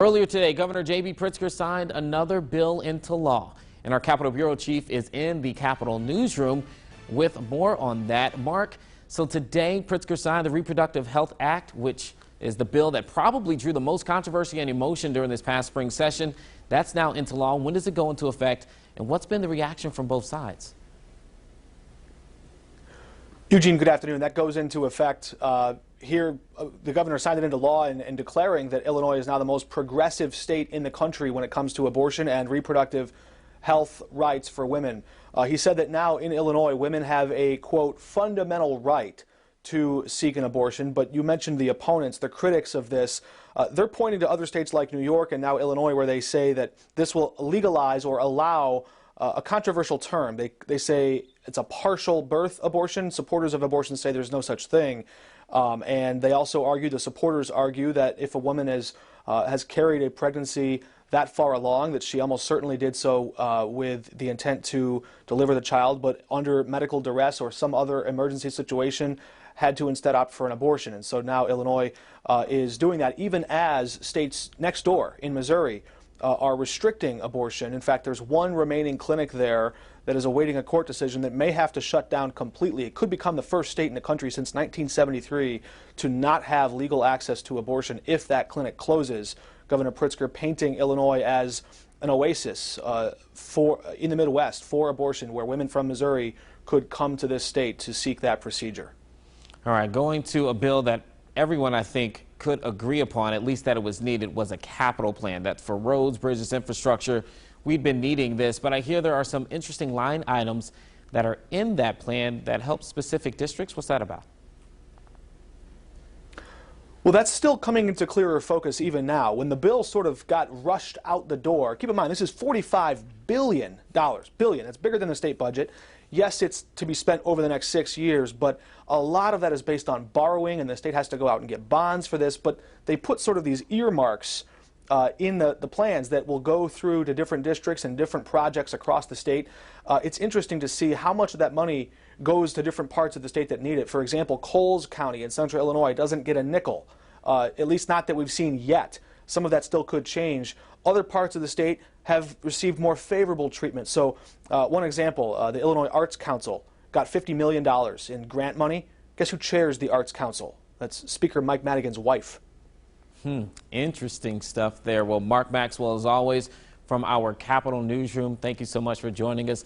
Earlier today, Governor J.B. Pritzker signed another bill into law, and our Capitol Bureau Chief is in the Capitol newsroom with more on that. Mark, so today Pritzker signed the Reproductive Health Act, which is the bill that probably drew the most controversy and emotion during this past spring session. That's now into law. When does it go into effect, and what's been the reaction from both sides? Eugene, good afternoon. That goes into effect here. The governor signed it into law and declaring that Illinois is now the most progressive state in the country when it comes to abortion and reproductive health rights for women. He said that now in Illinois, women have a, quote, fundamental right to seek an abortion. But you mentioned the opponents, the critics of this. They're pointing to other states like New York and now Illinois, where they say that this will legalize or allow a controversial term. They say it's a partial birth abortion. Supporters of abortion say there's no such thing. And they also argue, the supporters argue, that if a woman has carried a pregnancy that far along, that she almost certainly did so with the intent to deliver the child, but under medical duress or some other emergency situation, had to instead opt for an abortion. And so now Illinois is doing that, even as states next door in Missouri are restricting abortion. In fact, there's one remaining clinic there that is awaiting a court decision that may have to shut down completely. It could become the first state in the country since 1973 to not have legal access to abortion if that clinic closes. Governor Pritzker painting Illinois as an oasis in the Midwest for abortion, where women from Missouri could come to this state to seek that procedure. All right, going to a bill that everyone, I think, could agree upon, at least that it was needed, was a capital plan. That's for roads, bridges, infrastructure. We've been needing this, but I hear there are some interesting line items that are in that plan that help specific districts. What's that about? Well, that's still coming into clearer focus even now. When the bill sort of got rushed out the door, keep in mind, this is $45 billion. Billion. That's bigger than the state budget. Yes, it's to be spent over the next 6 years, but a lot of that is based on borrowing, and the state has to go out and get bonds for this. But they put sort of these earmarks in the plans that will go through to different districts and different projects across the state. It's interesting to see how much of that money goes to different parts of the state that need it. For example, Coles County in central Illinois doesn't get a nickel, at least not that we've seen yet. Some of that still could change. Other parts of the state have received more favorable treatment. So one example, the Illinois Arts Council got $50 million in grant money. Guess who chairs the Arts Council? That's Speaker Mike Madigan's wife. Interesting stuff there. Well, Mark Maxwell, as always, from our Capitol newsroom, thank you so much for joining us.